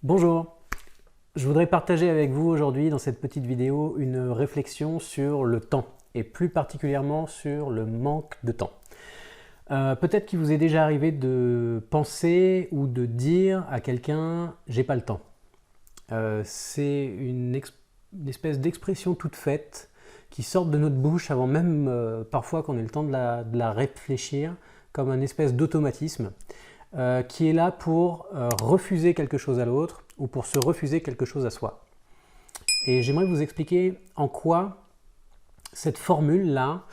Bonjour, je voudrais partager avec vous aujourd'hui dans cette petite vidéo une réflexion sur le temps et plus particulièrement sur le manque de temps. Peut-être qu'il vous est déjà arrivé de penser ou de dire à quelqu'un « j'ai pas le temps ». C'est une espèce d'expression toute faite qui sort de notre bouche avant même parfois qu'on ait le temps de la réfléchir, comme un espèce d'automatisme qui est là pour refuser quelque chose à l'autre ou pour se refuser quelque chose à soi. Et j'aimerais vous expliquer en quoi cette formule-là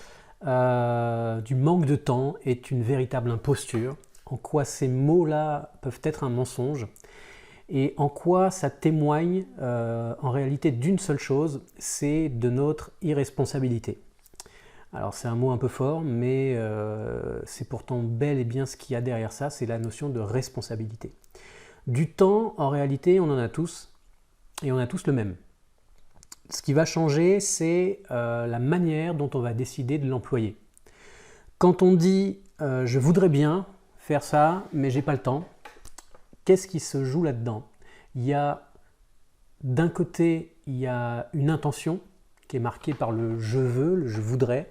du manque de temps est une véritable imposture, en quoi ces mots-là peuvent être un mensonge et en quoi ça témoigne en réalité d'une seule chose, c'est de notre irresponsabilité. Alors c'est un mot un peu fort, mais c'est pourtant bel et bien ce qu'il y a derrière ça, c'est la notion de responsabilité. Du temps, en réalité, on en a tous, et on a tous le même. Ce qui va changer, c'est la manière dont on va décider de l'employer. Quand on dit je voudrais bien faire ça, mais j'ai pas le temps, qu'est-ce qui se joue là-dedans? Il y a d'un côté, il y a une intention qui est marquée par le je veux, le je voudrais,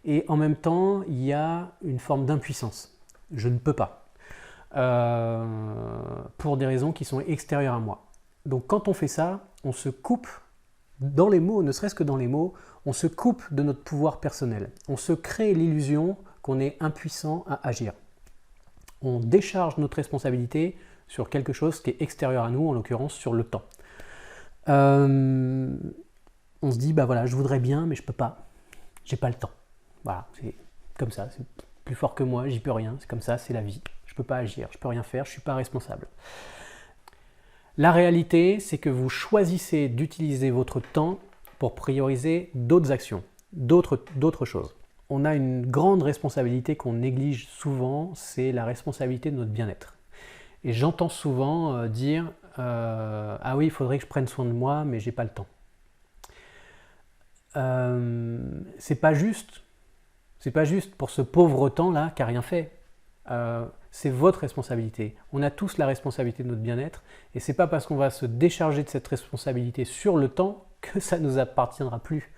et en même temps, il y a une forme d'impuissance. Je ne peux pas. Pour des raisons qui sont extérieures à moi. Donc quand on fait ça, on se coupe dans les mots, ne serait-ce que dans les mots, on se coupe de notre pouvoir personnel. On se crée l'illusion qu'on est impuissant à agir. On décharge notre responsabilité sur quelque chose qui est extérieur à nous, en l'occurrence sur le temps. On se dit, bah voilà, je voudrais bien, mais je peux pas. J'ai pas le temps. Voilà, c'est comme ça, c'est plus fort que moi, j'y peux rien, c'est comme ça, c'est la vie. Je peux pas agir, je peux rien faire, je suis pas responsable. La réalité, c'est que vous choisissez d'utiliser votre temps pour prioriser d'autres actions, d'autres choses. On a une grande responsabilité qu'on néglige souvent, c'est la responsabilité de notre bien-être. Et j'entends souvent dire ah oui, il faudrait que je prenne soin de moi, mais j'ai pas le temps. C'est pas juste. C'est pas juste pour ce pauvre temps-là qui n'a rien fait. C'est votre responsabilité. On a tous la responsabilité de notre bien-être et c'est pas parce qu'on va se décharger de cette responsabilité sur le temps que ça nous appartiendra plus.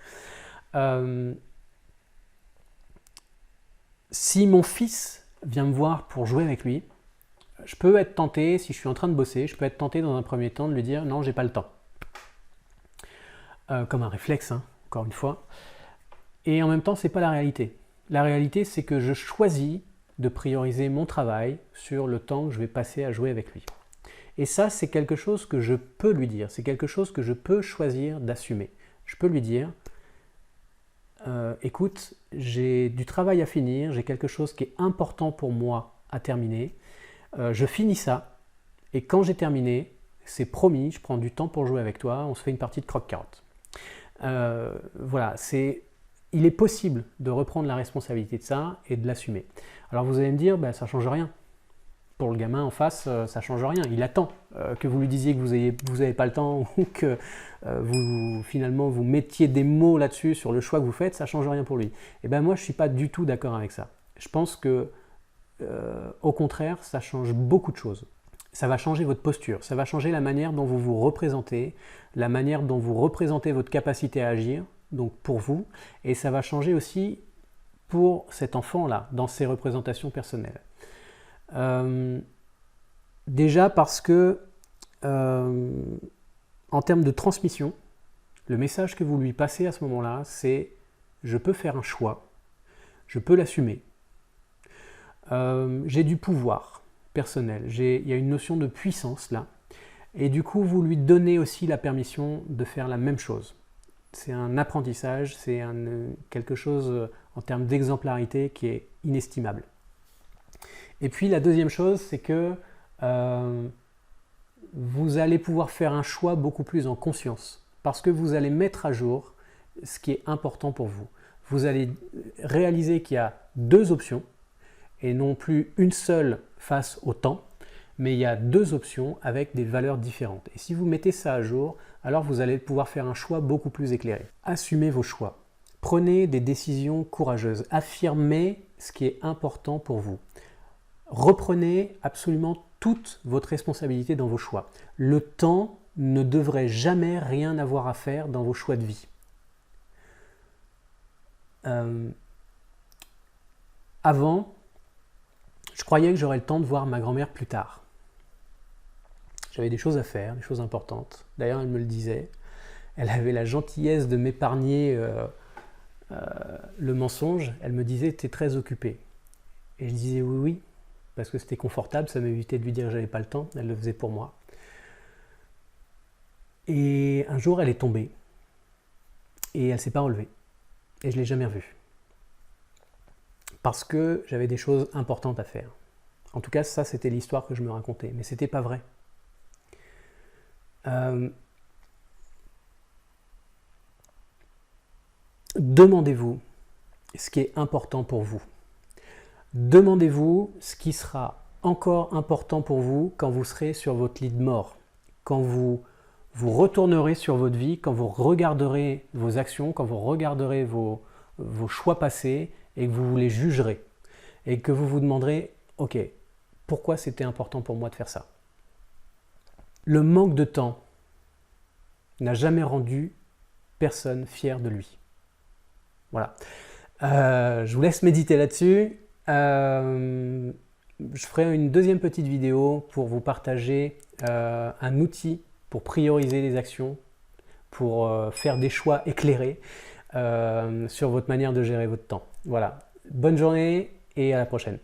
Si mon fils vient me voir pour jouer avec lui, je peux être tenté, si je suis en train de bosser, je peux être tenté dans un premier temps de lui dire non, j'ai pas le temps. Comme un réflexe, hein, encore une fois. Et en même temps, c'est pas la réalité. La réalité, c'est que je choisis de prioriser mon travail sur le temps que je vais passer à jouer avec lui. Et ça, c'est quelque chose que je peux lui dire, c'est quelque chose que je peux choisir d'assumer. Je peux lui dire, écoute, j'ai du travail à finir, j'ai quelque chose qui est important pour moi à terminer, je finis ça, et quand j'ai terminé, c'est promis, je prends du temps pour jouer avec toi, on se fait une partie de croque-carotte. Voilà, il est possible de reprendre la responsabilité de ça et de l'assumer. Alors vous allez me dire, bah, ça ne change rien. Pour le gamin en face, ça ne change rien. Il attend que vous lui disiez que vous n'avez pas le temps ou que finalement vous mettiez des mots là-dessus sur le choix que vous faites, ça ne change rien pour lui. Et ben moi, je ne suis pas du tout d'accord avec ça. Je pense que, au contraire, ça change beaucoup de choses. Ça va changer votre posture, ça va changer la manière dont vous vous représentez, la manière dont vous représentez votre capacité à agir, donc pour vous, et ça va changer aussi pour cet enfant-là, dans ses représentations personnelles. Déjà parce que, en termes de transmission, le message que vous lui passez à ce moment-là, c'est « je peux faire un choix, je peux l'assumer, j'ai du pouvoir personnel, il y a une notion de puissance là, et du coup vous lui donnez aussi la permission de faire la même chose. » C'est un apprentissage, c'est quelque chose en termes d'exemplarité qui est inestimable. Et puis la deuxième chose, c'est que vous allez pouvoir faire un choix beaucoup plus en conscience, parce que vous allez mettre à jour ce qui est important pour vous. Vous allez réaliser qu'il y a deux options, et non plus une seule face au temps, mais il y a deux options avec des valeurs différentes. Et si vous mettez ça à jour, alors vous allez pouvoir faire un choix beaucoup plus éclairé. Assumez vos choix. Prenez des décisions courageuses. Affirmez ce qui est important pour vous. Reprenez absolument toute votre responsabilité dans vos choix. Le temps ne devrait jamais rien avoir à faire dans vos choix de vie. Avant, je croyais que j'aurais le temps de voir ma grand-mère plus tard. J'avais des choses à faire, des choses importantes. D'ailleurs, elle me le disait. Elle avait la gentillesse de m'épargner le mensonge. Elle me disait « t'es très occupé ». Et je disais « oui, oui », parce que c'était confortable, ça m'évitait de lui dire que j'avais pas le temps. Elle le faisait pour moi. Et un jour, elle est tombée. Et elle ne s'est pas relevée. Et je ne l'ai jamais revue. Parce que j'avais des choses importantes à faire. En tout cas, ça, c'était l'histoire que je me racontais. Mais ce n'était pas vrai. Demandez-vous ce qui est important pour vous. Demandez-vous ce qui sera encore important pour vous quand vous serez sur votre lit de mort. Quand vous retournerez sur votre vie, quand vous regarderez vos actions, quand vous regarderez vos choix passés et que vous les jugerez. Et que vous vous demanderez, ok, pourquoi c'était important pour moi de faire ça? Le manque de temps n'a jamais rendu personne fier de lui. Voilà. Je vous laisse méditer là-dessus. Je ferai une deuxième petite vidéo pour vous partager un outil pour prioriser les actions, pour faire des choix éclairés sur votre manière de gérer votre temps. Voilà. Bonne journée et à la prochaine.